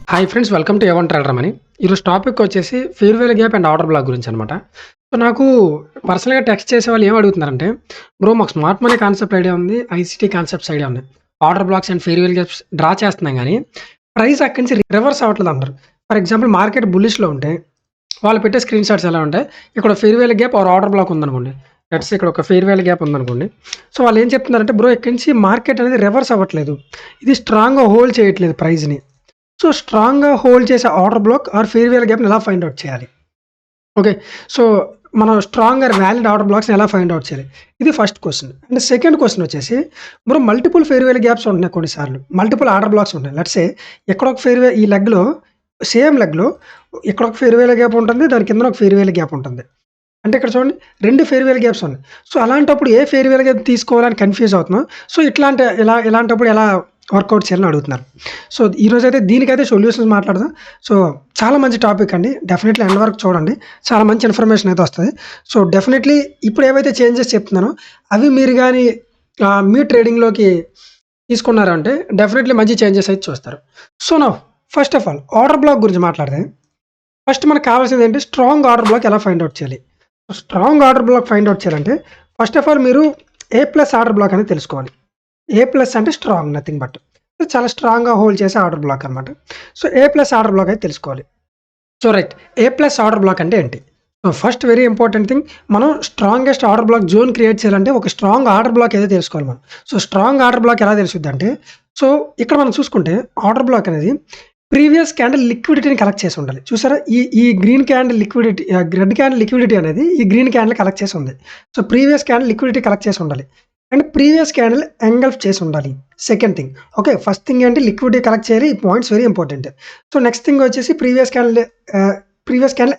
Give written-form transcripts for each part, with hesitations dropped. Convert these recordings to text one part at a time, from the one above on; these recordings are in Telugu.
Hi friends, welcome to A one trader money. ఈరోజు టాపిక్ వచ్చేసి fair value gap and order block గురించి అనమాట. సో, నాకు పర్సనల్‌గా టెక్స్ట్ చేసేవాళ్ళు ఏం అడుగుతున్నారంటే, బ్రో మాకు స్మార్ట్ మనీ కాన్సెప్ట్ ఐడియా ఉంది. ఐసీటీ కాన్సెప్ట్స్ ఐడియా ఉన్నాయి. Order blocks and fair value gaps draw చేస్తున్నాం గానీ, ప్రైస్ అక్కడి నుంచి రివర్స్ అవ్వట్లేదు అంటారు. ఫర్ ఎగ్జాంపుల్ మార్కెట్ బుల్లిష్‌లో ఉంటే, వాళ్ళు పెట్టే స్క్రీన్ షాట్స్ ఎలా ఉంటాయి, ఇక్కడ ఫెయిర్‌వెల్ గ్యాప్ ఆర్ ఆర్డర్ బ్లాక్ ఉందనుకోండి. లెట్స్ సే ఇక్కడ ఒక ఫెయిర్‌వెల్ గ్యాప్ ఉందనుకోండి. సో, వాళ్ళు ఏం చెప్తున్నారంటే, బ్రో ఇక్కడి నుంచి మార్కెట్ అనేది రివర్స్ అవ్వట్లేదు. ఇది స్ట్రాంగ్‌గా హోల్డ్ చేయట్లేదు ప్రైస్‌ని. సో, స్ట్రాంగ్‌గా హోల్డ్ చేసే ఆర్డర్ బ్లాక్ ఆర్ ఫెయిర్‌వెల్ గ్యాప్‌ని ఎలా ఫైండ్ ఔట్ చేయాలి? ఓకే. సో, మనం స్ట్రాంగ్ ఆర్ వాలిడ్ ఆర్డర్ బ్లాక్స్‌ని ఎలా ఫైండ్ ఔట్ చేయాలి? ఇది first question. And second question వచ్చేసి, బ్రో మల్టిపుల్ ఫెయిర్‌వెల్ గ్యాప్స్ ఉంటున్నాయి కొన్నిసార్లు. మల్టిపుల్ ఆర్డర్ బ్లాక్స్ ఉంటాయి. లెట్స్ సే ఎక్కడో ఒక ఈ లెగ్‌లో సేమ్ లెగ్‌లో ఇక్కడ ఒక ఫెయిర్‌వెల్ గ్యాప్ ఉంటుంది. దాని కిందన ఒక ఫెయిర్‌వెల్ గ్యాప్ ఉంటుంది. అంటే ఇక్కడ చూడండి 2 ఫెయిర్‌వెల్ గ్యాప్స్ ఉన్నాయి. సో, అలాంటప్పుడు ఏ ఫెయిర్‌వెల్ గ్యాప్ తీసుకోవాలని కన్‌ఫ్యూజ్ అవుతున్నాం. సో, ఇలాంటప్పుడు ఎలా వర్కౌట్ చేయాలని అడుగుతున్నారు. సో, ఈరోజైతే దీనికైతే సొల్యూషన్స్ మాట్లాడదాం. సో, చాలా మంచి టాపిక్ అండి. డెఫినెట్‌లీ ఎండ్ వరకు చూడండి. చాలా మంచి ఇన్ఫర్మేషన్ అయితే వస్తది. సో, డెఫినెట్‌లీ ఇప్పుడు ఏవైతే చేంజెస్ చెప్తున్నానో అవి మీరు గాని మీ ట్రేడింగ్‌లోకి తీసుకున్నారంటే డెఫినెట్‌లీ మంచి చేంజెస్ అయితే చూస్తారు. So, now first of all order block గురించి మాట్లాడితే ఫస్ట్ మనకు కావాల్సిందేంటి స్ట్రాంగ్ ఆర్డర్ బ్లాక్ ఎలా ఫైండ్ ఔట్ చేయాలి? Strong order block find out చేయాలంటే ఫస్ట్ ఆఫ్ ఆల్ మీరు ఏ ప్లస్ ఆర్డర్ బ్లాక్ అనేది తెలుసుకోవాలి. ఏ ప్లస్ అంటే స్ట్రాంగ్ నథింగ్ బట్. చాలా స్ట్రాంగ్‌గా హోల్డ్ చేసే ఆర్డర్ బ్లాక్ అనమాట. So, A plus order block అయితే తెలుసుకోవాలి. So, right. A plus order block అంటే ఏంటి? So, first very important thing మనం strongest order black zone create చేయాలంటే ఒక స్ట్రాంగ్ ఆర్డర్ బ్లాక్ ఏదో తెలుసుకోవాలి మనం. సో, స్ట్రాంగ్ ఆర్డర్ బ్లాక్ ఎలా తెలుసుద్దంటే సో, ఇక్కడ మనం చూసుకుంటే ఆర్డర్ బ్లాక్ అనేది ప్రీవియస్ క్యాండిల్ లిక్విడిటీని కలెక్ట్ చేసి ఉండాలి. చూసారా? ఈ green candle liquidity red candle liquidity అనేది ఈ గ్రీన్ క్యాండిల్ కలెక్ట్ చేసి ఉంది. So, previous candle liquidity collect చేసి ఉండాలి. అండ్ ప్రీవియస్ క్యాండిల్ ఎంగల్ఫ్ చేసి ఉండాలి. Second thing. Okay. First thing ఏంటి లిక్విడిటీ కలెక్ట్ చేయాలి. ఈ points very important. So, next thing వచ్చేసి ప్రీవియస్ క్యాండిల్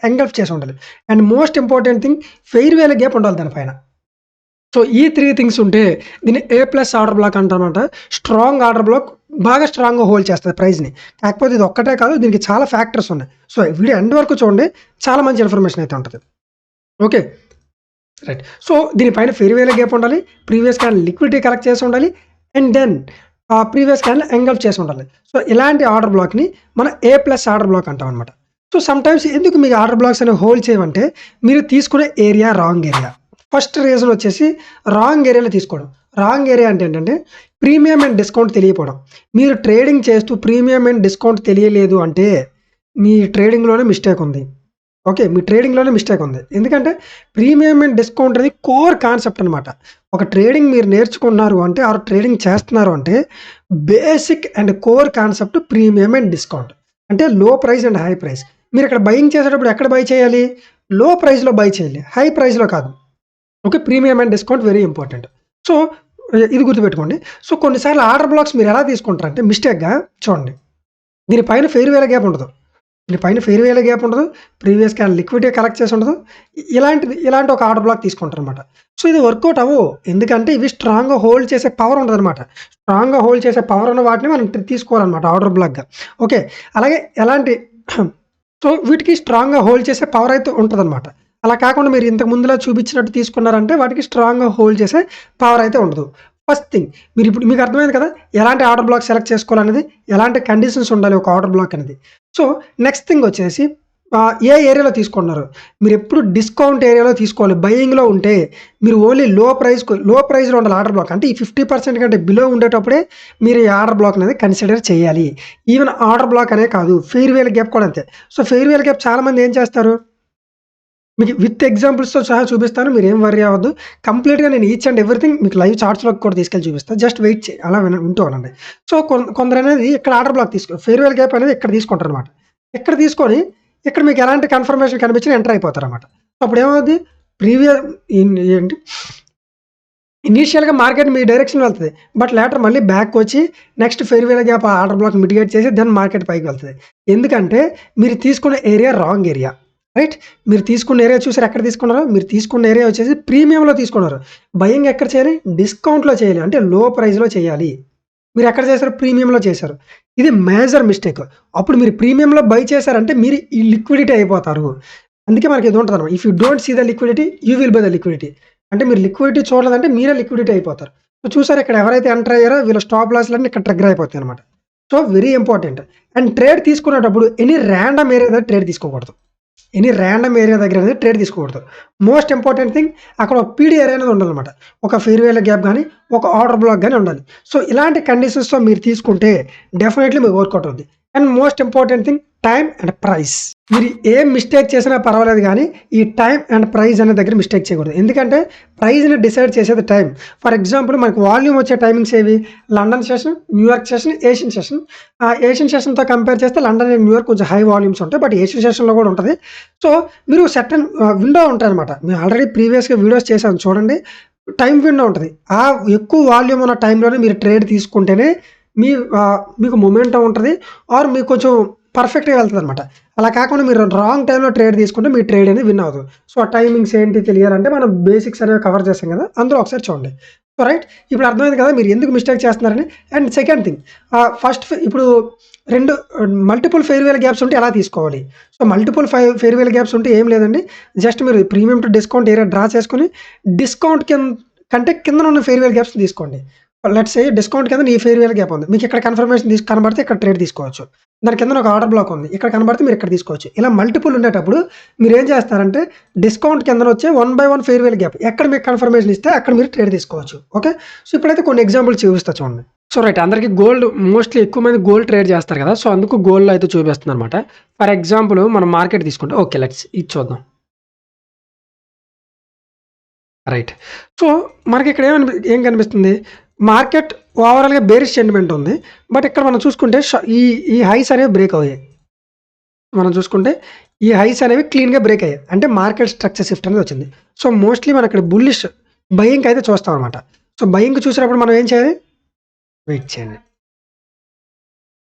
ఎంగల్ఫ్ చేసి ఉండాలి. And most important thing fair value gap ఉండాలి దానిపైన. సో, ఈ 3 థింగ్స్ ఉంటే దీన్ని ఏ ప్లస్ ఆర్డర్ బ్లాక్ అంటామన్నమాట. స్ట్రాంగ్ ఆర్డర్ బ్లాక్ బాగా స్ట్రాంగ్‌గా హోల్డ్ చేస్తది ప్రైస్‌ని. కాకపోతే ఇది ఒక్కటే కాదు, దీనికి చాలా ఫ్యాక్టర్స్ ఉన్నాయి. సో, వీడియో ఎండ్ వరకు చూడండి. చాలా మంచి ఇన్ఫర్మేషన్ అయితే ఉంటది. ఓకే. రైట్. సో, దీనిపైన ఫెయిర్‌వెల్ గ్యాప్ ఉండాలి. ప్రీవియస్ క్యాండిల్ లిక్విడిటీ కలెక్ట్ చేసి ఉండాలి. And then previous candle engulf చేసి ఉండాలి. సో, ఇలాంటి ఆర్డర్ బ్లాక్‌ని మనం ఏ ప్లస్ ఆర్డర్ బ్లాక్ అంటామన్నమాట. సో, సమ్‌టైమ్స్ ఎందుకు మీకు ఆర్డర్ బ్లాక్స్ అనేవి హోల్డ్ చేయవంటే మీరు తీసుకునే area wrong area. First reason వచ్చేసి రాంగ్ ఏరియాలో తీసుకోవడం. రాంగ్ ఏరియా అంటే ఏంటంటే ప్రీమియం అండ్ డిస్కౌంట్ తెలియకపోవడం. మీరు ట్రేడింగ్ చేస్తూ ప్రీమియం అండ్ డిస్కౌంట్ తెలియలేదు అంటే మీ ట్రేడింగ్‌లోనే మిస్టేక్ ఉంది. ఓకే. మీ ట్రేడింగ్‌లోనే మిస్టేక్ ఉంది. ఎందుకంటే ప్రీమియం అండ్ డిస్కౌంట్ అనేది కోర్ కాన్సెప్ట్ అనమాట. ఒక ట్రేడింగ్ మీరు నేర్చుకున్నారు అంటే ఆర్ ట్రేడింగ్ చేస్తున్నారు అంటే basic and core concept premium and discount. అంటే లో ప్రైస్ అండ్ హై ప్రైస్. మీరు ఇక్కడ బయింగ్ చేసేటప్పుడు ఎక్కడ బై చేయాలి? లో ప్రైస్‌లో బై చేయాలి. హై ప్రైస్‌లో కాదు. Okay. Premium and discount very important. So, ఇది గుర్తుపెట్టుకోండి. సో, కొన్నిసార్లు ఆర్డర్ బ్లాక్స్ మీరు ఎలా తీసుకుంటారంటే మిస్టేక్‌గా చూడండి. దీనిపైన ఫెయిర్‌వెల్ గ్యాప్ ఉండదు. దీనిపైన ఫెయిర్‌వెల్ గ్యాప్ ఉండదు. ప్రీవియస్ క్యాండిల్ లిక్విడిటీ కలెక్ట్ చేసి ఉండదు. ఇలాంటి ఒక ఆర్డర్ బ్లాక్ తీసుకుంటారనమాట. సో, ఇది వర్కౌట్ అవ్వవు. ఎందుకంటే ఇవి స్ట్రాంగ్‌గా హోల్డ్ చేసే పవర్ ఉండదనమాట. స్ట్రాంగ్‌గా హోల్డ్ చేసే పవర్ ఉన్న వాటిని మనం తీసుకోవాలనమాట ఆర్డర్ బ్లాక్‌గా. ఓకే. అలాగే సో, వీటికి స్ట్రాంగ్‌గా హోల్డ్ చేసే పవర్ అయితే ఉంటదనమాట. అలా కాకుండా మీరు ఇంతకు ముందులా చూపించినట్టు తీసుకున్నారంటే వాటికి స్ట్రాంగ్‌గా హోల్డ్ చేసే పవర్ అయితే ఉండదు. ఫస్ట్ థింగ్ మీకు అర్థమైంది కదా! ఎలాంటి ఆర్డర్ బ్లాక్ సెలెక్ట్ చేసుకోవాలనేది, ఎలాంటి కండిషన్స్ ఉండాలి ఒక ఆర్డర్ బ్లాక్ అనేది. సో, నెక్స్ట్ థింగ్ వచ్చేసి ఏ ఏరియాలో తీసుకున్నారు? మీరెప్పుడు డిస్కౌంట్ ఏరియాలో తీసుకోవాలి. బయింగ్‌లో ఉంటే మీరు ఓన్లీ లో ప్రైస్‌లో ఉండాలి ఆర్డర్ బ్లాక్. అంటే ఈ 50% కంటే బిలో ఉండేటప్పుడే మీరు ఈ ఆర్డర్ బ్లాక్ అనేది కన్సిడర్ చేయాలి. ఈవెన్ ఆర్డర్ బ్లాక్ అనే కాదు ఫెయిర్‌వెల్ గ్యాప్ కూడా అంతే. సో, ఫెయిర్‌వెల్ గ్యాప్ చాలామంది ఏం చేస్తారు? మీకు విత్ ఎగ్జాంపుల్స్‌తో సహా చూపిస్తాను. మీరేం వర్రీ అవ్వద్దు. కంప్లీట్‌గా నేను ఈచ్ అండ్ ఎవ్రీథింగ్ మీకు లైవ్ చార్ట్స్‌లోకి కూడా తీసుకెళ్ళి చూపిస్తాను. జస్ట్ వెయిట్ అలా వింటూ ఉండండి. సో, కొందరనేది ఇక్కడ ఆర్డర్ బ్లాక్ ఫెయిర్‌వెల్ గ్యాప్ అనేది ఇక్కడ తీసుకుంటారనమాట. ఇక్కడ తీసుకొని ఇక్కడ మీకు ఎలాంటి కన్ఫర్మేషన్ కనిపించినా ఎంటర్ అయిపోతారనమాట. అప్పుడేమవుద్ది ఏంటి ఇనీషియల్‌గా మార్కెట్ మీ డైరెక్షన్‌లో వెళ్తది. బట్ లేటర్ మళ్ళీ బ్యాక్‌కొచ్చి next fair value gap order block mitigate చేసి దెన్ మార్కెట్ పైకి వెళ్తది. ఎందుకంటే మీరు తీసుకున్న ఏరియా రాంగ్ ఏరియా. రైట్. మీరు తీసుకున్న ఏరియా చూసారు ఎక్కడ తీసుకున్నారో? మీరు తీసుకున్న ఏరియా వచ్చేసి ప్రీమియంలో తీసుకున్నారు. బయింగ్ ఎక్కడ చేయాలి? డిస్కౌంట్‌లో చేయాలి. అంటే లో ప్రైస్‌లో చేయాలి. మీరు ఎక్కడ చేశారు? ప్రీమియంలో చేశారు. ఇది మేజర్ మిస్టేక్. అప్పుడు మీరు ప్రీమియంలో బై చేశారంటే మీరు ఈ లిక్విడిటీ అయిపోతారు. అందుకే మనకి ఇది ఉంటదనమాట. If you don't see the liquidity you will buy the liquidity. అంటే మీరు లిక్విడిటీ చూడలేదంటే మీరే లిక్విడిటీ అయిపోతారు. సో, చూసారా ఇక్కడ ఎవరైతే ఎంటర్ అయ్యారో వీళ్ళ స్టాప్ లాస్‌లన్నీ ఇక్కడ ట్రిగ్గర్ అయిపోతాయన్నమాట. So very important. And trade తీసుకునేటప్పుడు ఎనీ ర్యాండమ్ ఏరియా దగ్గర ట్రేడ్ తీసుకోకూడదు. ఎనీ ర్యాండమ్ ఏరియా దగ్గర అనేది ట్రేడ్ తీసుకోకూడదు. మోస్ట్ ఇంపార్టెంట్ థింగ్ అక్కడ ఒక పీడీ ఏరియా అనేది ఉండాలన్నమాట. ఒక ఫెయిర్ వేల గ్యాప్ కానీ, ఒక ఆర్డర్ బ్లాక్ కానీ ఉండాలి. సో ఇలాంటి కండిషన్స్‌తో మీరు తీసుకుంటే డెఫినెట్‌లీ మీకు వర్కౌట్ అవుద్ది. And most important thing time and price. మీరు ఏం మిస్టేక్ చేసినా పర్వాలేదు కానీ ఈ టైమ్ అండ్ ప్రైస్ అనే దగ్గర మిస్టేక్ చేయకూడదు. ఎందుకంటే ప్రైస్‌ని డిసైడ్ చేసేది టైం. ఫర్ ఎగ్జాంపుల్ మనకు వాల్యూమ్ వచ్చే టైమింగ్స్ ఏవి? London session, New York session, Asian session. ఆ ఏషియన్ సెషన్‌తో కంపేర్ చేస్తే లండన్ అండ్ న్యూయార్క్ కొంచెం హై వాల్యూమ్స్ ఉంటాయి. బట్ ఏషియన్ సెషన్‌లో కూడా ఉంటది. సో మీరు సర్టెన్ విండో ఉంటాయన్నమాట. మేము ఆల్రెడీ ప్రీవియస్‌గా వీడియోస్ చేశాను చూడండి. టైమ్ విండో ఉంటది. ఆ ఎక్కువ వాల్యూమ్ ఉన్న టైంలోనే మీరు ట్రేడ్ తీసుకుంటేనే మీ మీకు మొమెంటం ఉంటది. ఆర్ మీకు కొంచెం పర్ఫెక్ట్‌గా వెళ్తదనమాట. అలా కాకుండా మీరు రాంగ్ టైంలో ట్రేడ్ తీసుకుంటే మీ ట్రేడ్ అనేది విన్ అవ్వదు. సో ఆ టైమింగ్స్ ఏంటి తెలియాలంటే మనం బేసిక్స్ అనేవి కవర్ చేసాం కదా! అందులో ఒకసారి చూడండి. So right. ఇప్పుడు అర్థమైంది కదా మీరు ఎందుకు మిస్టేక్ చేస్తున్నారని. అండ్ సెకండ్ థింగ్ ఇప్పుడు 2 మల్టిపుల్ ఫెయిర్ వేల్ గ్యాప్స్ ఉంటే ఎలా తీసుకోవాలి? సో మల్టిపుల్ ఫెయిర్ వేల్ గ్యాప్స్ ఉంటే ఏం లేదండి. జస్ట్ మీరు premium to discount area draw చేసుకొని డిస్కౌంట్ కంటే కిందన ఉన్న ఫెయిర్ వేల్ గ్యాప్స్ తీసుకోండి. లెట్స్ సే డిస్కౌంట్ కింద ఈ ఫెయిర్ వేల్ గ్యాప్ ఉంది. మీకు ఇక్కడ కన్ఫర్మేషన్ కనబడితే ఇక్కడ ట్రేడ్ తీసుకోవచ్చు. దాని కిందన ఒక ఆర్డర్ బ్లాక్ ఉంది. ఇక్కడ కనబడితే మీరు ఇక్కడ తీసుకోవచ్చు. ఇలా మల్టిపుల్ ఉండేటప్పుడు మీరేం చేస్తారంటే డిస్కౌంట్ కిందన వచ్చే 1/1 ఫెయిర్ వేల్ గ్యాప్ ఎక్కడ మీకు కన్ఫర్మేషన్ ఇస్తే అక్కడ మీరు ట్రేడ్ తీసుకోవచ్చు. ఓకే. సో ఇప్పుడైతే కొన్ని ఎగ్జాంపుల్స్ చూపిస్తా చూడండి. So right. అందరికీ గోల్డ్ మోస్ట్‌లీ ఎక్కువ మంది గోల్డ్ ట్రేడ్ చేస్తారు కదా! సో అందుకు గోల్డ్‌లో అయితే చూపిస్తున్నానన్నమాట. ఫర్ ఎగ్జాంపుల్ మనం మార్కెట్ తీసుకుంటే ఓకే. ఇది చూద్దాం. రైట్. సో మనకిక్కడ ఏం కనిపిస్తుంది? మార్కెట్ ఓవరాల్‌గా బేరిష్ సెంటిమెంట్ ఉంది. బట్ ఇక్కడ మనం చూసుకుంటే ఈ ఈ హైస్ అనేవి బ్రేక్ అయ్యాయి. మనం చూసుకుంటే ఈ హైస్ అనేవి క్లీన్‌గా బ్రేక్ అయ్యాయి. అంటే మార్కెట్ స్ట్రక్చర్ షిఫ్ట్ అనేది వచ్చింది. సో మోస్ట్‌లీ మనం ఇక్కడ బుల్లిష్ బయింగ్ అయితే చూస్తామన్నమాట. సో బయింగ్ చూసినప్పుడు మనం ఏం చేయాలి? వెయిట్ చేయండి.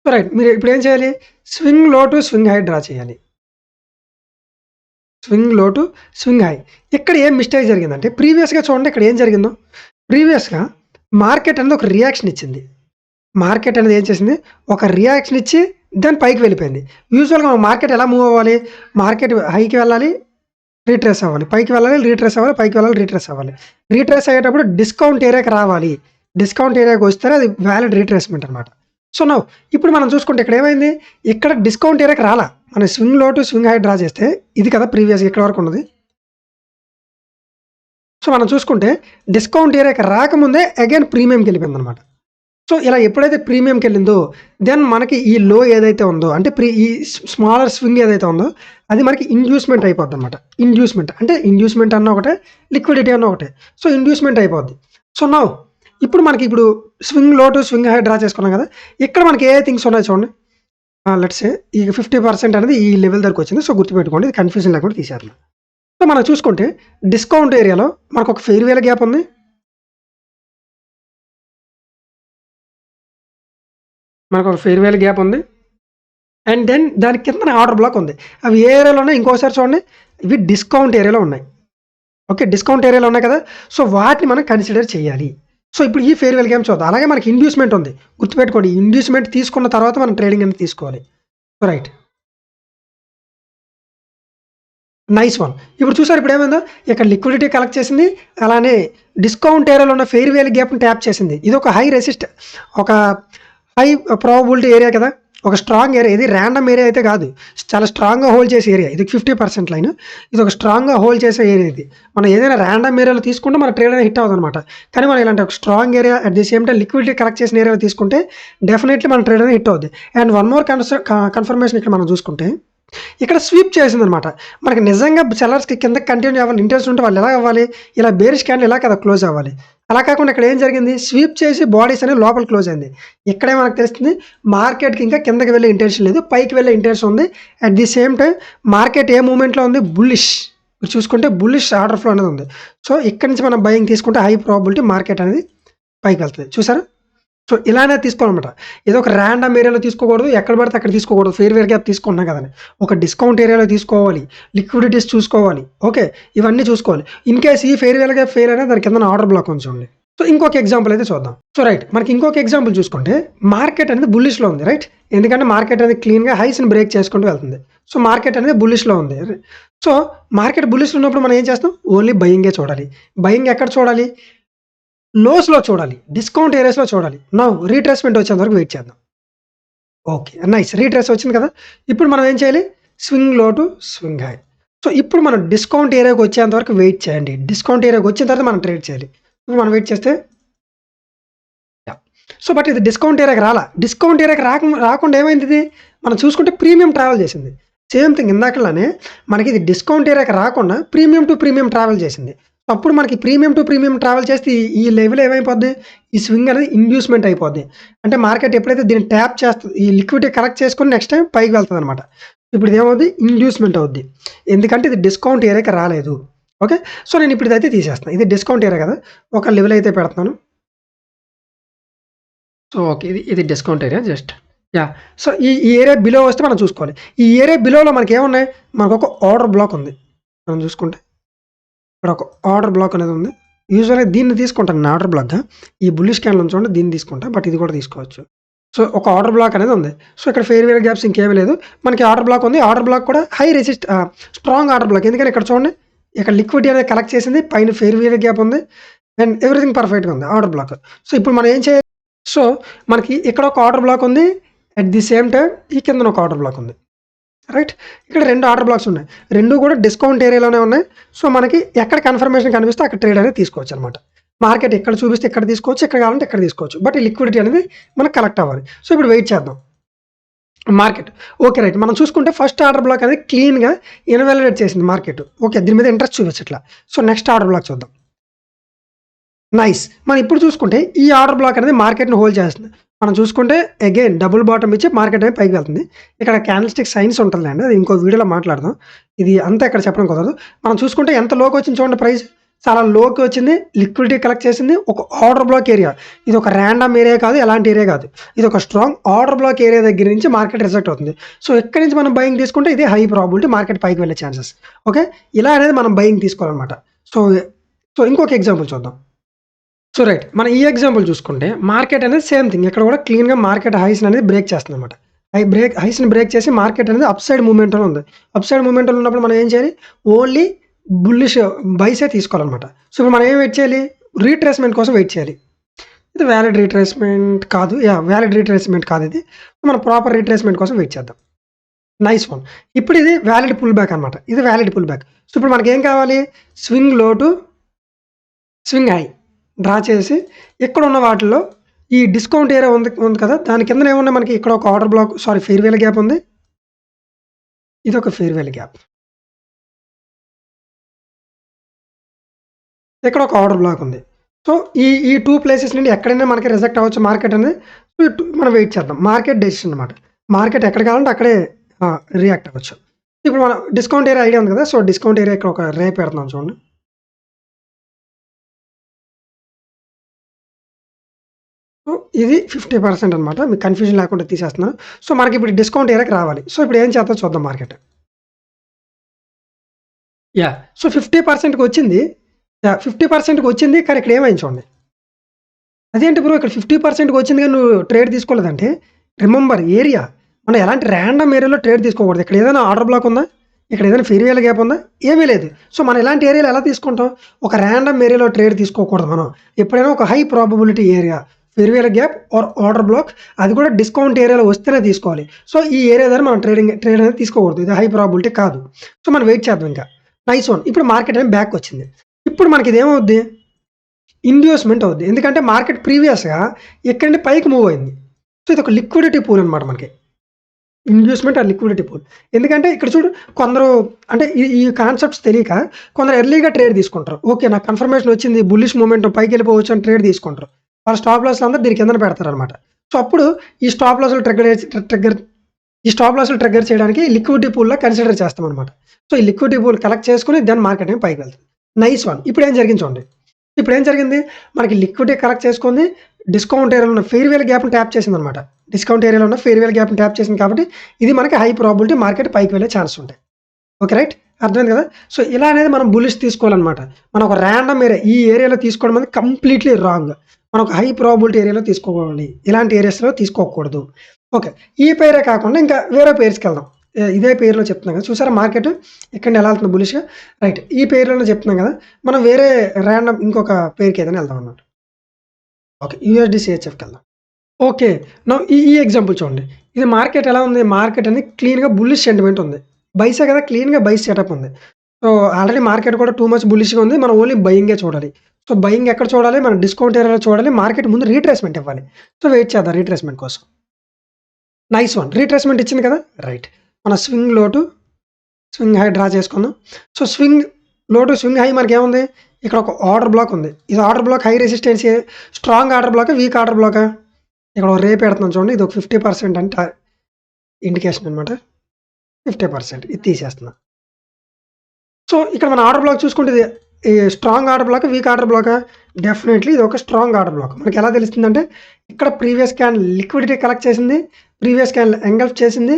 So right. మీరు ఇప్పుడు ఏం చేయాలి? Swing low to swing high draw చేయాలి. Swing low to swing high. ఇక్కడ ఏం మిస్టేక్ జరిగిందంటే ప్రీవియస్‌గా చూడండి ఇక్కడ ఏం జరిగిందో. ప్రీవియస్‌గా మార్కెట్ అనేది ఒక రియాక్షన్ ఇచ్చింది. మార్కెట్ అనేది ఏం చేసింది? ఒక రియాక్షన్ ఇచ్చి దాని పైకి వెళ్ళిపోయింది. యూజువల్‌గా మార్కెట్ ఎలా మూవ్ అవ్వాలి? మార్కెట్ హైకి వెళ్ళాలి, రీట్రేస్ అవ్వాలి. పైకి వెళ్ళాలి, రీట్రేస్ అవ్వాలి, పైకి వెళ్ళాలి, రీట్రేస్ అవ్వాలి. రీట్రేస్ అయ్యేటప్పుడు డిస్కౌంట్ ఏరియాకి రావాలి. డిస్కౌంట్ ఏరియాకి వస్తేనే అది వాలిడ్ రీట్రేస్‌మెంట్ అనమాట. సో నౌ ఇప్పుడు మనం చూసుకుంటే ఇక్కడ ఏమైంది? ఇక్కడ డిస్కౌంట్ ఏరియాకి రాలా. మనం swing low to swing high draw చేస్తే ఇది కదా ప్రీవియస్‌గా ఇక్కడ వరకు ఉన్నది. సో మనం చూసుకుంటే డిస్కౌంట్ ఏరియాకి రాకముందే అగైన్ ప్రీమియంకి వెళ్ళిపోయిందనమాట. సో ఇలా ఎప్పుడైతే ప్రీమియంకి వెళ్ళిందో దెన్ మనకి ఈ లో ఏదైతే ఉందో అంటే ఈ స్మాలర్ స్వింగ్ ఏదైతే ఉందో అది మనకి ఇండ్యూస్మెంట్ అయిపోద్ది అనమాట. ఇండ్యూస్మెంట్ అన్న ఒకటే, లిక్విడిటీ అన్న ఒకటే. సో ఇండ్యూస్మెంట్ అయిపోద్ది. సో నౌ ఇప్పుడు swing low to swing high draw చేసుకున్నాం కదా! ఇక్కడ మనకి ఏ థింగ్స్ ఉన్నాయి చూడండి. లెట్స్ సే ఈ 50% అనేది ఈ లెవెల్ దగ్గరకు వచ్చింది. సో గుర్తుపెట్టుకోండి, ఇది కన్ఫ్యూజన్ లేకుండా తీసేద్దాం. సో మనం చూసుకుంటే డిస్కౌంట్ ఏరియాలో మనకు ఒక ఫెయిర్ వేల గ్యాప్ ఉంది. అండ్ దెన్ దాని కిందన ఆర్డర్ బ్లాక్ ఉంది. అవి ఏ ఏరియాలో ఉన్నాయి ఇంకోసారి చూడండి. ఇవి డిస్కౌంట్ ఏరియాలో ఉన్నాయి. ఓకే. డిస్కౌంట్ ఏరియాలో ఉన్నాయి కదా! సో వాటిని మనం కన్సిడర్ చేయాలి. సో ఇప్పుడు ఈ ఫెయిర్ వేల్ గ్యాప్ చూద్దాం. అలాగే మనకి ఇండ్యూస్మెంట్ ఉంది. గుర్తుపెట్టుకోండి, ఇండ్యూస్మెంట్ తీసుకున్న తర్వాత మనం ట్రేడింగ్ అనేది తీసుకోవాలి. రైట్. Nice one. ఇప్పుడు చూసారు ఇప్పుడు ఏమైందో? ఇక్కడ లిక్విడిటీ కలెక్ట్ చేసింది. అలానే డిస్కౌంట్ ఏరియాలో ఉన్న ఫెయిర్ వేల్ గ్యాప్‌ని ట్యాప్ చేసింది. ఇది ఒక ఒక హై ప్రాబబిలిటీ ఏరియా కదా! ఒక స్ట్రాంగ్ ఏరియా. ఇది ర్యాండమ్ ఏరియా అయితే కాదు. చాలా స్ట్రాంగ్‌గా హోల్డ్ చేసే ఏరియా. ఇది 50% లైన్. ఇది ఒక స్ట్రాంగ్‌గా హోల్డ్ చేసే ఏరియా ఇది. మనం ఏదైనా ర్యాండమ్ ఏరియాలో తీసుకుంటే మన ట్రేడ్ అనేది హిట్ అవ్వదనమాట. కానీ మనం ఇలాంటి ఒక strong area at the same time liquidity collect చేసిన ఏరియాలో తీసుకుంటే డెఫినెట్లీ మన ట్రేడ్ అనేది హిట్ అవుద్ది. అండ్ వన్ మోర్ కన్ఫర్మేషన్ ఇక్కడ మనం చూసుకుంటే ఇక్కడ స్వీప్ చేసిందనమాట. మనకి నిజంగా సెల్లర్స్‌కి కిందకి కంటిన్యూ అవ్వాలి ఇంట్రెస్ట్ ఉంటే వాళ్ళు ఎలా అవ్వాలి? ఇలా బేరిష్ క్యాండిల్ ఇలా కదా క్లోజ్ అవ్వాలి. అలా కాకుండా ఇక్కడ ఏం జరిగింది? స్వీప్ చేసి బాడీస్ అనేవి లోపల క్లోజ్ అయింది. ఇక్కడే మనకు తెలుస్తుంది మార్కెట్‌కి ఇంకా కిందకి వెళ్ళే ఇంటెన్షన్ లేదు. పైకి వెళ్ళే ఇంటెన్షన్ ఉంది. At the same time market ఏ మూవ్‌మెంట్‌లో ఉంది? బుల్లిష్. మీరు చూసుకుంటే బుల్లిష్ ఆర్డర్ ఫ్లో అనేది ఉంది. సో ఇక్కడి నుంచి మనం బయింగ్ తీసుకుంటే హై ప్రాబబిలిటీ మార్కెట్ అనేది పైకి వెళ్తది. చూసారా? సో ఇలానే తీసుకోవాలన్నమాట. ఏదో ఒక ర్యాండమ్ ఏరియాలో తీసుకోకూడదు. ఎక్కడ పడితే అక్కడ తీసుకోకూడదు. ఫెయిర్ వేల్ గ్యాప్ తీసుకుంటున్నాం కదండీ! ఒక డిస్కౌంట్ ఏరియాలో తీసుకోవాలి. లిక్విడిటీస్ చూసుకోవాలి. ఓకే. ఇవన్నీ చూసుకోవాలి. ఇన్ కేస్ ఈ ఫెయిర్ వేల్ గ్యాప్ ఫెయిల్ అయినా దాని కిందన ఆర్డర్ బ్లాక్ ఉంది చూడండి. సో ఇంకొక ఎగ్జాంపుల్ అయితే చూద్దాం. So right. మనకి ఇంకొక ఎగ్జాంపుల్ చూసుకుంటే మార్కెట్ అనేది బుల్లిష్‌లో ఉంది. రైట్. ఎందుకంటే మార్కెట్ అనేది క్లీన్‌గా హైస్‌ని బ్రేక్ చేసుకుంటూ వెళ్తుంది. సో మార్కెట్ అనేది బుల్లిష్‌లో ఉంది. సో మార్కెట్ బుల్లిష్‌లో ఉన్నప్పుడు మనం ఏం చేస్తాం? ఓన్లీ బయింగే చూడాలి. బయింగ్ ఎక్కడ చూడాలి? లోస్‌లో చూడాలి. డిస్కౌంట్ ఏరియాస్‌లో చూడాలి. నౌ రీట్రేస్‌మెంట్ వచ్చేంత వరకు వెయిట్ చేద్దాం. ఓకే. నైస్. రీట్రేస్ వచ్చింది కదా! ఇప్పుడు మనం ఏం చేయాలి? Swing low to swing high. So, ఇప్పుడు మనం డిస్కౌంట్ ఏరియాకి వచ్చేంత వరకు వెయిట్ చేయండి. డిస్కౌంట్ ఏరియాకి వచ్చిన తర్వాత మనం ట్రేడ్ చేయాలి. ఇప్పుడు మనం వెయిట్ చేస్తే యాహ్! సో, బట్ ఇది డిస్కౌంట్ ఏరియాకి రాలా. డిస్కౌంట్ ఏరియాకి రాకుండా ఏమైంది ఇది? మనం చూసుకుంటే ప్రీమియం ట్రావెల్ చేసింది. సేమ్ థింగ్ ఇందాకలానే మనకి ఇది డిస్కౌంట్ ఏరియాకి రాకుండా ప్రీమియం టు ప్రీమియం ట్రావెల్ చేసింది. అప్పుడు మనకి ప్రీమియం టు ప్రీమియం ట్రావెల్ చేస్తే ఈ లెవెల్ ఏమైపోద్ది? ఈ స్వింగ్ అనేది ఇండ్యూస్‌మెంట్ అయిపోద్ది. అంటే మార్కెట్ ఎప్పుడైతే దీన్ని ట్యాప్ చేస్తది, ఈ లిక్విడిటీ కలెక్ట్ చేసుకొని నెక్స్ట్ టైమ్ పైకి వెళ్తదనమాట. ఇప్పుడు ఇదేమవుద్ది? ఇండ్యూస్‌మెంట్ అవుద్ది. ఎందుకంటే ఇది డిస్కౌంట్ ఏరియాకి రాలేదు. ఓకే. సో, నేను ఇప్పుడు ఇదైతే తీసేస్తున్నా. ఇది డిస్కౌంట్ ఏరియా కదా! ఒక లెవెల్ అయితే పెడుతున్నాను. So, okay. ఇది discount area just. Yeah! So, ఈ ఏరియా బిలో వస్తే మనం చూసుకోవాలి. ఈ ఏరియా బిలోలో మనకేమున్నాయి? మనకొక ఆర్డర్ బ్లాక్ ఉంది. మనం చూసుకుంటే ఇక్కడ ఒక ఆర్డర్ బ్లాక్ అనేది ఉంది. యూజువల్‌గా దీన్ని తీసుకుంటాను నేను ఆర్డర్ బ్లాక్‌గా. ఈ బుల్లిష్ క్యాండిల్ ఉంది చూడండి దీన్ని తీసుకుంటా. బట్ ఇది కూడా తీసుకోవచ్చు. సో, ఒక ఆర్డర్ బ్లాక్ అనేది ఉంది. సో, ఇక్కడ ఫెయిర్ వేల్ గ్యాప్స్ ఇంకేమీ లేదు. మనకి ఆర్డర్ బ్లాక్ ఉంది. ఆర్డర్ బ్లాక్ కూడా స్ట్రాంగ్ ఆర్డర్ బ్లాక్. ఎందుకంటే ఇక్కడ చూడండి. ఇక్కడ లిక్విడిటీ అనేది కలెక్ట్ చేసింది. పైన ఫెయిర్ వేల్ గ్యాప్ ఉంది. అండ్ ఎవ్రీథింగ్ పర్ఫెక్ట్‌గా ఉంది ఆర్డర్ బ్లాక్. సో, ఇప్పుడు మనం ఏం చేయాలి? సో, మనకి ఇక్కడ ఒక ఆర్డర్ బ్లాక్ ఉంది. అట్ ది సేమ్ టైమ్ ఈ కిందన ఒక ఆర్డర్ బ్లాక్ ఉంది. రైట్. ఇక్కడ 2 ఆర్డర్ బ్లాక్స్ ఉన్నాయి. 2 కూడా డిస్కౌంట్ ఏరియాలోనే ఉన్నాయి. సో, మనకి ఎక్కడ కన్ఫర్మేషన్ కనిపిస్తే అక్కడ ట్రేడ్ అనేది తీసుకోవచ్చనమాట. మార్కెట్ ఎక్కడ చూపిస్తే ఇక్కడ తీసుకోవచ్చు. ఎక్కడ కావాలంటే ఎక్కడ తీసుకోవచ్చు. బట్ ఈ లిక్విడిటీ అనేది మనకు కలెక్ట్ అవ్వాలి. సో, ఇప్పుడు వెయిట్ చేద్దాం. Market okay. రైట్. మనం చూసుకుంటే ఫస్ట్ ఆర్డర్ బ్లాక్ అనేది క్లీన్‌గా ఇన్వాలిడేట్ చేసింది మార్కెట్. ఓకే. దీని మీద ఇంట్రెస్ట్ చూపించట్లా. సో, నెక్స్ట్ ఆర్డర్ బ్లాక్ చూద్దాం. నైస్. మనం ఇప్పుడు చూసుకుంటే ఈ ఆర్డర్ బ్లాక్ అనేది మార్కెట్‌ని హోల్డ్ చేస్తుంది. మనం చూసుకుంటే అగైన్ డబుల్ బాటమ్ ఇచ్చి మార్కెట్ అనేది పైకి వెళ్తుంది. ఇక్కడ క్యాండిల్‌స్టిక్ సైన్స్ ఉంటుందిలెండి. అది ఇంకో వీడియోలో మాట్లాడదాం. ఇది అంతా ఇక్కడ చెప్పడం కుదరదు. మనం చూసుకుంటే ఎంత లోకి వచ్చింది చూడండి ప్రైస్. చాలా లోకి వచ్చింది. లిక్విడిటీ కలెక్ట్ చేసింది. ఒక ఆర్డర్ బ్లాక్ ఏరియా. ఇది ఒక రాండమ్ ఏరియా కాదు. ఎలాంటి ఏరియా కాదు. ఇది ఒక స్ట్రాంగ్ ఆర్డర్ బ్లాక్ ఏరియా దగ్గర నుంచి మార్కెట్ రిజెక్ట్ అవుతుంది. సో, ఇక్కడి నుంచి మనం బయింగ్ తీసుకుంటే ఇది హై ప్రాబబిలిటీ మార్కెట్ పైకి వెళ్ళే ఛాన్సెస్. ఓకే. ఇలా అనేది మనం బయింగ్ తీసుకోవాలన్నమాట. సో, ఇంకొక ఎగ్జాంపుల్ చూద్దాం. So, right. మనం ఈ ఎగ్జాంపుల్ చూసుకుంటే మార్కెట్ అనేది సేమ్ థింగ్. ఇక్కడ కూడా క్లీన్‌గా మార్కెట్ హైస్‌ని అనేది బ్రేక్ చేస్తుందన్నమాట. హైస్‌ని బ్రేక్ చేసి మార్కెట్ అనేది అప్ సైడ్ మూవ్‌మెంట్‌లో ఉంది. అప్ సైడ్ మూవ్‌మెంట్‌లో ఉన్నప్పుడు మనం ఏం చేయాలి? ఓన్లీ బుల్లిష్ బైసే తీసుకోవాలన్నమాట. సో, ఇప్పుడు మనం ఏం వెయిట్ చేయాలి? రీట్రేస్‌మెంట్ కోసం వెయిట్ చేయాలి. ఇది వాలిడ్ రీట్రేస్‌మెంట్ కాదు. వాలిడ్ రీట్రేస్‌మెంట్ కాదు ఇది. మనం ప్రాపర్ రీట్రేస్‌మెంట్ కోసం వెయిట్ చేద్దాం. Nice one. ఇప్పుడు ఇది వాలిడ్ పుల్ బ్యాక్ అన్నమాట. ఇది వాలిడ్ పుల్ బ్యాక్. సో, ఇప్పుడు మనకేం కావాలి? Swing low to swing high draw చేసి ఇక్కడ ఉన్న వాటిల్లో ఈ డిస్కౌంట్ ఏరియా ఉంది కదా! దాని కిందన ఏమున్నాయి మనకి ఇక్కడ ఒక order black fair value gap ఉంది. ఇదొక ఫెయిర్ వేల్ గ్యాప్. ఇక్కడ ఒక ఆర్డర్ బ్లాక్ ఉంది. సో, ఈ 2 ప్లేసెస్ నుండి ఎక్కడైనా మనకి రిజెక్ట్ అవ్వచ్చు మార్కెట్ అనేది. సో, మనం వెయిట్ చేద్దాం. మార్కెట్ డెసిషన్ అన్నమాట. మార్కెట్ ఎక్కడ కావాలంటే అక్కడే రియాక్ట్ అవ్వచ్చు. ఇప్పుడు మనం డిస్కౌంట్ ఏరియా ఐడియా ఉంది కదా! సో, డిస్కౌంట్ ఏరియా ఇక్కడ ఒక రే పెడుతున్నాం చూడండి. సో, ఇది 50% అనమాట. మీకు కన్‌ఫ్యూజన్ లేకుండా తీసేస్తున్నాను. సో, మనకిప్పుడు డిస్కౌంట్ ఏరియాకి రావాలి. సో, ఇప్పుడు ఏం చేద్దాం చూద్దాం మార్కెట్. సో, 50%కి వచ్చింది. 50%కి వచ్చింది. కానీ ఇక్కడ ఏమైంది చూడండి. అదేంటి బ్రో ఇక్కడ 50%కి వచ్చింది గానీ నువ్వు ట్రేడ్ తీసుకోలేదంటే, రిమెంబర్ ఏరియా. మనం ఎలాంటి రాండమ్ ఏరియాలో ట్రేడ్ తీసుకోకూడదు. ఇక్కడ ఏదైనా ఆర్డర్ బ్లాక్ ఉందా? ఇక్కడ ఏదైనా ఫెయిర్ వేల్ గ్యాప్ ఉందా? ఏమీ లేదు. సో, మనం ఇలాంటి ఏరియాలో ఎలా తీసుకుంటాం? ఒక రాండమ్ ఏరియాలో ట్రేడ్ తీసుకోకూడదు మనం. ఎప్పుడైనా ఒక high probability area fair value gap or order block అది కూడా డిస్కౌంట్ ఏరియాలో వస్తేనే తీసుకోవాలి. సో, ఈ ఏరియా ద్వారా మనం ట్రేడ్ అనేది తీసుకోకూడదు. ఇది హై ప్రాబబిలిటీ కాదు. సో, మనం వెయిట్ చేద్దాం ఇంకా. Nice one. ఇప్పుడు మార్కెట్ అనేది బ్యాక్ వచ్చింది. ఇప్పుడు మనకి ఇదేమవుద్ది? ఇండ్యూస్‌మెంట్ అవుద్ది. ఎందుకంటే మార్కెట్ ప్రీవియస్‌గా ఇక్కడి నుండి పైకి మూవ్ అయింది. సో, ఇదొక లిక్విడిటీ పూల్ అనమాట మనకి. Inducement or liquidity pool. ఎందుకంటే ఇక్కడ చూడు కొందరు అంటే ఈ కాన్సెప్ట్స్ తెలియక కొందరు ఎర్లీగా ట్రేడ్ తీసుకుంటారు. ఓకే. నాకు కన్ఫర్మేషన్ వచ్చింది. బుల్లిష్ మూవ్‌మెంట్ పైకెళ్ళిపోవచ్చు అని ట్రేడ్ తీసుకుంటారు. వాళ్ళ స్టాప్ లాస్‌లు అందరూ దీని కిందన పెడతారనమాట. సో, అప్పుడు ఈ స్టాప్ లాస్‌లు ట్రిగ్గర్ చేయడానికి లిక్విడిటీ పూల్‌లా కన్సిడర్ చేస్తామనమాట. సో, ఈ లిక్విడిటీ పూల్ కలెక్ట్ చేసుకొని దెన్ మార్కెట్ అనేది పైకి వెళ్తుంది. Nice one. ఇప్పుడేం జరిగింది చూడండి. ఇప్పుడేం జరిగింది? మనకి లిక్విడిటీ కలెక్ట్ చేసుకుంది. డిస్కౌంట్ ఏరియాలో ఉన్న ఫెయిర్ వేల్ గ్యాప్‌ని ట్యాప్ చేసిందనమాట. డిస్కౌంట్ ఏరియాలో ఉన్న ఫెయిర్ వేల్ గ్యాప్‌ని ట్యాప్ చేసింది కాబట్టి ఇది మనకి హై ప్రాబబిలిటీ మార్కెట్ పైకి వెళ్ళే ఛాన్స్ ఉంటాయి. ఓకే. రైట్. అర్థమైంది కదా! సో, ఇలా అనేది మనం బుల్లిష్ తీసుకోవాలనమాట. మనం ఒక రాండమ్ ఏరియా ఈ ఏరియాలో తీసుకోవడం అనేది కంప్లీట్‌లీ రాంగ్. మనం ఒక హై ప్రాబబిలిటీ ఏరియాలో తీసుకోవాలి. ఇలాంటి ఏరియాస్‌లో తీసుకోకూడదు. ఓకే. ఈ పేరే కాకుండా ఇంకా వేరే పేర్స్‌కెళ్దాం. ఇదే పేరులో చెప్తున్నాం కదా! చూసారా మార్కెట్ ఇక్కడ ఎలా వెళ్తుంది బుల్లిష్‌గా. రైట్. ఈ పేరులోనే చెప్తున్నాం కదా! మనం వేరే రాండమ్ ఇంకొక పేరుకి ఏదైనా వెళ్దాం అన్నమాట. ఓకే. యూఎస్‌డి సిహెచ్ఎఫ్‌కి వెళ్దాం. ఓకే. నౌ ఈ ఎగ్జాంపుల్ చూడండి. ఇది మార్కెట్ ఎలా ఉంది? మార్కెట్ అనేది క్లీన్‌గా బుల్లిష్ సెంటిమెంట్ ఉంది. బైసే కదా! క్లీన్‌గా బైస్ సెటప్ ఉంది. సో, ఆల్రెడీ మార్కెట్ కూడా టూ మచ్ బుల్లిష్‌గా ఉంది. మనం ఓన్లీ బయింగే చూడాలి. సో, బయింగ్ ఎక్కడ చూడాలి? మనం డిస్కౌంట్ ఏరియాలో చూడాలి. మార్కెట్ ముందు రీట్రేస్‌మెంట్ ఇవ్వాలి. సో, వెయిట్ చేద్దాం రీట్రేస్‌మెంట్ కోసం. Nice one. రీట్రేస్‌మెంట్ ఇచ్చింది కదా! రైట్. మన swing low to swing high draw చేసుకుందాం. So, swing low to swing high మనకేముంది? ఇక్కడ ఒక ఆర్డర్ బ్లాక్ ఉంది. ఇది order block high resistance strong order బ్లాకా? వీక్ ఆర్డర్ బ్లాకా? ఇక్కడ ఒక రే పెడుతున్నాను చూడండి. ఇది ఒక 50% అంటే ఇండికేషన్ అనమాట. 50% ఇది తీసేస్తున్నా. సో, ఇక్కడ మన ఆర్డర్ బ్లాక్ చూసుకుంటే ఇది ఈ స్ట్రాంగ్ ఆర్డర్ బ్లాకా? వీక్ ఆర్డర్ బ్లాకా? డెఫినెట్‌లీ ఇది ఒక స్ట్రాంగ్ ఆర్డర్ బ్లాక్. మనకి ఎలా తెలుస్తుందంటే ఇక్కడ ప్రీవియస్ క్యాన్ లిక్విడిటీ కలెక్ట్ చేసింది. ప్రీవియస్ క్యాన్ ఎంగల్ఫ్ చేసింది.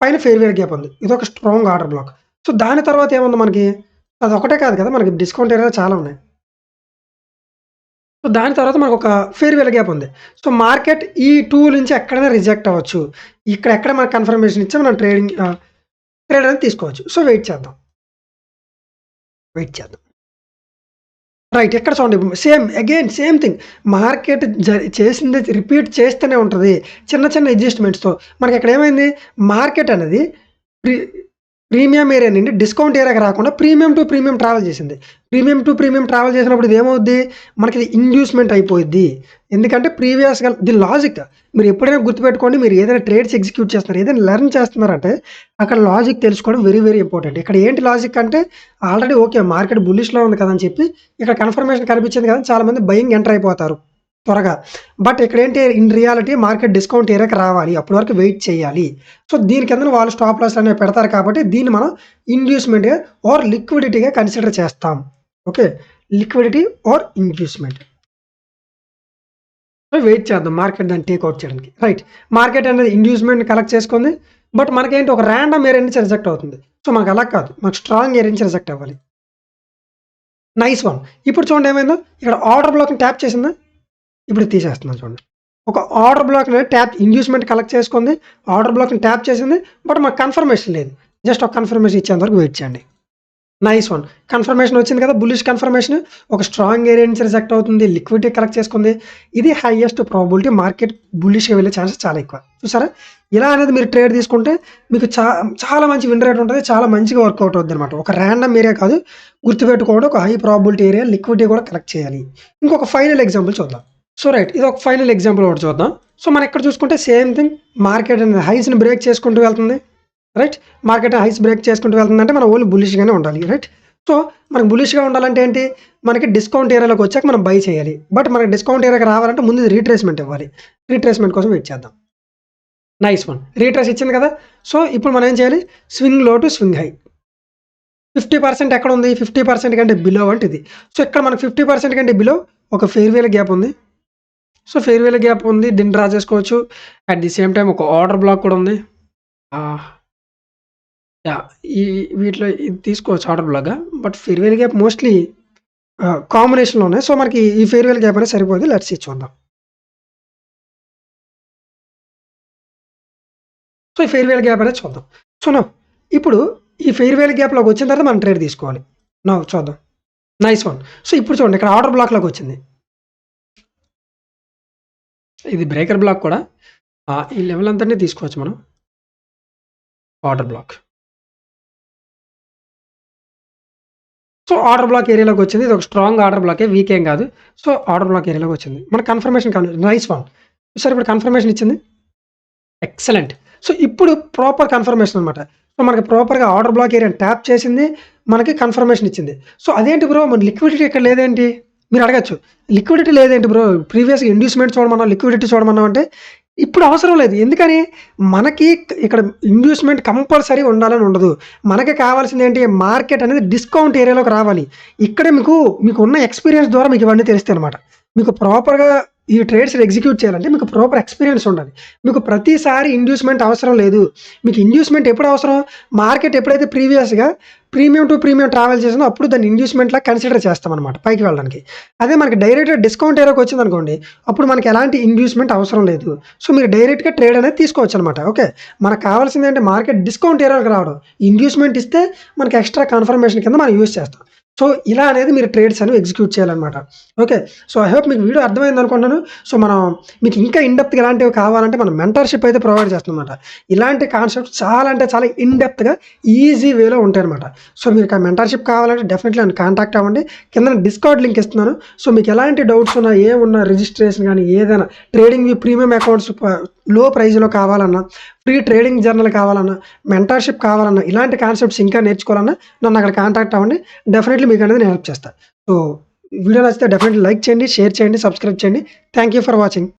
పైన ఫెయిర్ వేల్ గ్యాప్ ఉంది. ఇది ఒక స్ట్రాంగ్ ఆర్డర్ బ్లాక్. సో, దాని తర్వాత ఏముంది మనకి? అదొకటే కాదు కదా! మనకి డిస్కౌంట్ ఏరియాలో చాలా ఉన్నాయి. సో, దాని తర్వాత మనకొక ఫెయిర్ వేల్ గ్యాప్ ఉంది. సో, మార్కెట్ ఈ 2 నుంచి ఎక్కడైనా రిజెక్ట్ అవ్వచ్చు. ఎక్కడ మనకు కన్ఫర్మేషన్ ఇచ్చి మనం ట్రేడ్ అనేది తీసుకోవచ్చు. సో, వెయిట్ చేద్దాం. వెయిట్ చేద్దాం. రైట్. ఇక్కడ చూడండి సేమ్ థింగ్. మార్కెట్ చేసింది రిపీట్ చేస్తూనే ఉంటది. చిన్న అడ్జస్ట్‌మెంట్స్‌తో. మనకిక్కడ ఏమైంది? మార్కెట్ అనేది ప్రీ ప్రీమియం ఏరియా నుండి డిస్కౌంట్ ఏరియాకి రాకుండా ప్రీమియం టు ప్రీమియం ట్రావెల్ చేసింది. ప్రీమియం టు ప్రీమియం ట్రావెల్ చేసినప్పుడు ఇదేమవుద్ది? మనకి ఇండ్యూస్‌మెంట్ అయిపోయిద్ది. ఎందుకంటే ప్రీవియస్‌గా దీని లాజిక్ మీరు ఎప్పుడైనా గుర్తుపెట్టుకోండి. మీరు ఏదైనా ట్రేడ్స్ ఎగ్జిక్యూట్ చేస్తున్నారు, ఏదైనా లెర్న్ చేస్తున్నారంటే అక్కడ లాజిక్ తెలుసుకోవడం వెరీ ఇంపార్టెంట్. ఇక్కడ ఏంటి లాజిక్ అంటే ఆల్రెడీ ఓకే మార్కెట్ బుల్లిష్‌లో ఉంది కదా! అని చెప్పి ఇక్కడ కన్ఫర్మేషన్ కనిపించింది కదా! చాలామంది బయింగ్ ఎంటర్ అయిపోతారు త్వరగా. బట్ ఇక్కడేంటి ఇన్ రియాలిటీ మార్కెట్ డిస్కౌంట్ ఏరియాకి రావాలి. అప్పటి వరకు వెయిట్ చేయాలి. సో, దీని కిందన వాళ్ళు స్టాప్ లాస్ అనేవి పెడతారు కాబట్టి దీన్ని మనం ఇండ్యూస్‌మెంట్‌గా ఆర్ లిక్విడిటీగా కన్సిడర్ చేస్తాం. Okay. Liquidity or inducement. So, wait చేద్దాం మార్కెట్ దాన్ని టేక్ ఔట్ చేయడానికి. రైట్. మార్కెట్ అనేది ఇండ్యూస్‌మెంట్ కలెక్ట్ చేసుకుంది. బట్ మనకేంటి ఒక రాండమ్ ఏరియా నుంచి రిజెక్ట్ అవుతుంది. సో, మనకు అలా కాదు. మనకు స్ట్రాంగ్ ఏరియా నుంచి రిజెక్ట్ అవ్వాలి. Nice one. ఇప్పుడు చూడండి ఏమైందో? ఇక్కడ ఆర్డర్ బ్లాక్‌ని ట్యాప్ చేసిందా? ఇప్పుడు తీసేస్తున్నాను చూడండి. ఒక ఆర్డర్ బ్లాక్‌ని ఇండ్యూస్‌మెంట్ కలెక్ట్ చేసుకుంది. ఆర్డర్ బ్లాక్‌ని ట్యాప్ చేసింది. బట్ మాకు కన్ఫర్మేషన్ లేదు. జస్ట్ ఒక కన్ఫర్మేషన్ ఇచ్చేంత వరకు వెయిట్ చేయండి. Nice one. కన్ఫర్మేషన్ వచ్చింది కదా! Bullish confirmation. ఒక స్ట్రాంగ్ ఏరియా నుంచి రిజెక్ట్ అవుతుంది. లిక్విడిటీ కలెక్ట్ చేసుకుంది. ఇది హైయెస్ట్ ప్రాబబిలిటీ మార్కెట్ బుల్లిష్‌గా వెళ్ళే ఛాన్సెస్ చాలా ఎక్కువ. చూసారా? ఇలా అనేది మీరు ట్రేడ్ తీసుకుంటే మీకు చాలా మంచి విన్ రేట్ ఉంటది. చాలా మంచిగా వర్కౌట్ అవుద్దనమాట. ఒక రాండమ్ ఏరియా కాదు. గుర్తుపెట్టుకోండి. ఒక హై ప్రాబబిలిటీ ఏరియా లిక్విడిటీ కూడా కలెక్ట్ చేయాలి. ఇంకొక ఫైనల్ ఎగ్జాంపుల్ చూద్దాం. So, right. ఇది ఒక ఫైనల్ ఎగ్జాంపుల్ ఒకటి చూద్దాం. సో, మనం ఇక్కడ చూసుకుంటే సేమ్ థింగ్ మార్కెట్ అనేది హైస్‌ని బ్రేక్ చేసుకుంటూ వెళ్తుంది. రైట్. మార్కెట్ హైస్ బ్రేక్ చేసుకుంటూ వెళ్తుందంటే మనం ఓన్లీ బుల్లిష్‌గానే ఉండాలి. రైట్. సో, మనకు బుల్లిష్‌గా ఉండాలంటే ఏంటి? మనకి డిస్కౌంట్ ఏరియాలోకి వచ్చాక మనం బై చేయాలి. బట్ మనకి డిస్కౌంట్ ఏరియాకి రావాలంటే ముందు రీట్రేస్‌మెంట్ ఇవ్వాలి. రీట్రేస్‌మెంట్ కోసం వెయిట్ చేద్దాం. Nice one. రీట్రేస్ ఇచ్చింది కదా! సో, ఇప్పుడు మనం ఏం చేయాలి? Swing low to swing high. 50% ఎక్కడ ఉంది? 50% కంటే బిలో అంటే ఇది. సో, ఇక్కడ మనకు 50% కంటే బిలో ఒక ఫెయిర్ వేల్ గ్యాప్ ఉంది. సో, ఫెయిర్ వేల్ గ్యాప్ ఉంది. దీన్ని డ్రా చేసుకోవచ్చు. అట్ ది సేమ్ టైమ్ ఒక ఆర్డర్ బ్లాక్ కూడా ఉంది. యాహ్! ఈ వీటిలో ఇది తీసుకోవచ్చు ఆర్డర్ బ్లాక్‌గా. But fair value gap mostly కాంబినేషన్‌లో ఉన్నాయి. సో, మనకి ఈ ఫెయిర్ వేల్ గ్యాప్ అనేది సరిపోద్ది. లెట్స్ సీ చూద్దాం. సో, ఈ ఫెయిర్ వేల్ గ్యాప్ అనేది చూద్దాం. సో, నౌ ఇప్పుడు ఈ ఫెయిర్ వేల్ గ్యాప్‌లోకి వచ్చిన తర్వాత మనం ట్రేడ్ తీసుకోవాలి. నౌ చూద్దాం. Nice one. సో, ఇప్పుడు చూడండి ఇక్కడ ఆర్డర్ బ్లాక్‌లోకి వచ్చింది. ఇది బ్రేకర్ బ్లాక్ కూడా. ఈ లెవెల్ అంతటిని తీసుకోవచ్చు మనం. Order block. So, order block ఏరియాలోకి వచ్చింది. ఇది ఒక స్ట్రాంగ్ ఆర్డర్ బ్లాకే. వీక్ ఏం కాదు. సో, ఆర్డర్ బ్లాక్ ఏరియాలోకి వచ్చింది. మనకు కన్ఫర్మేషన్ నైస్ వన్. చూసారా ఇప్పుడు కన్ఫర్మేషన్ ఇచ్చింది. ఎక్సలెంట్. సో, ఇప్పుడు ప్రాపర్ కన్ఫర్మేషన్ అనమాట. సో, మనకి ప్రాపర్‌గా ఆర్డర్ బ్లాక్ ఏరియాని ట్యాప్ చేసింది. మనకి కన్ఫర్మేషన్ ఇచ్చింది. సో, అదేంటి బ్రో మన లిక్విడిటీ ఇక్కడ లేదేంటి? మీరు అడగొచ్చు. లిక్విడిటీ లేదేంటి బ్రో? ప్రీవియస్‌గా ఇండ్యూస్‌మెంట్ చూడమన్నావు, లిక్విడిటీ చూడమన్నావు అంటే ఇప్పుడు అవసరం లేదు. ఎందుకని? మనకి ఇక్కడ ఇండ్యూస్‌మెంట్ కంపల్సరీ ఉండాలని ఉండదు. మనకి కావాల్సింది ఏంటి? మార్కెట్ అనేది డిస్కౌంట్ ఏరియాలోకి రావాలి. ఇక్కడే మీకున్న ఎక్స్‌పీరియన్స్ ద్వారా మీకు ఇవన్నీ తెలుస్తాయన్నమాట. మీకు ప్రాపర్‌గా ఈ ట్రేడ్స్‌ని ఎగ్జిక్యూట్ చేయాలంటే మీకు ప్రాపర్ ఎక్స్‌పీరియన్స్ ఉండాలి. మీకు ప్రతిసారి ఇండ్యూస్‌మెంట్ అవసరం లేదు. మీకు ఇండ్యూస్‌మెంట్ ఎప్పుడు అవసరం? మార్కెట్ ఎప్పుడైతే ప్రీవియస్‌గా ప్రీమియం టు ప్రీమియం ట్రావెల్ చేసిందో అప్పుడు దాన్ని ఇండ్యూస్‌మెంట్‌లా కన్సిడర్ చేస్తామన్నమాట పైకి వెళ్ళడానికి. అదే మనకి డైరెక్ట్‌గా డిస్కౌంట్ ఏరియాకి వచ్చిందనుకోండి, అప్పుడు మనకి ఎలాంటి ఇండ్యూస్‌మెంట్ అవసరం లేదు. సో, మీరు డైరెక్ట్‌గా ట్రేడ్ అనేది తీసుకోవచ్చనమాట. ఓకే. మనకు కావాల్సింది ఏంటి? మార్కెట్ డిస్కౌంట్ ఏరియాకి రావడం. ఇండ్యూస్‌మెంట్ ఇస్తే మనకి ఎక్స్‌ట్రా కన్ఫర్మేషన్ కింద మనం యూజ్ చేస్తాం. సో ఇలా అనేది మీరు ట్రేడ్స్ అనేవి ఎగ్జిక్యూట్ చేయాలన్నమాట. ఓకే. సో ఐ హోప్ మీకు వీడియో అర్థమైంది అనుకుంటున్నాను. సో మనం మీకు ఇంకా ఇన్ డెప్త్‌గా ఇలాంటివి కావాలంటే మనం మెంటర్‌షిప్ అయితే ప్రొవైడ్ చేస్తున్నామన్నమాట. ఇలాంటి కాన్సెప్ట్స్ చాలా అంటే చాలా ఇన్ డెప్త్‌గా ఈజీ వేలో ఉంటాయన్నమాట. సో మీకు ఆ మెంటర్‌షిప్ కావాలంటే డెఫినెట్‌లీ నన్ను కాంటాక్ట్ అవ్వండి. కిందన డిస్కార్డ్ లింక్ ఇస్తున్నాను. సో మీకు ఎలాంటి డౌట్స్ ఉన్నా, ఏమున్నా రిజిస్ట్రేషన్ గానీ ఏదైనా ట్రేడింగ్ ప్రీమియం అకౌంట్స్ లో ప్రైజ్‌లో కావాలన్నా, ఫ్రీ ట్రేడింగ్ జర్నల్ కావాలన్నా, మెంటర్‌షిప్ కావాలన్నా, ఇలాంటి కాన్సెప్ట్స్ ఇంకా నేర్చుకోవాలన్నా నన్ను అక్కడ కాంటాక్ట్ అవ్వండి. డెఫినెట్‌లీ మీకనేది నేను హెల్ప్ చేస్తా. సో వీడియో నచ్చితే డెఫినెట్‌లీ లైక్ చేయండి, షేర్ చేయండి, సబ్స్క్రైబ్ చేయండి. Thank you for watching.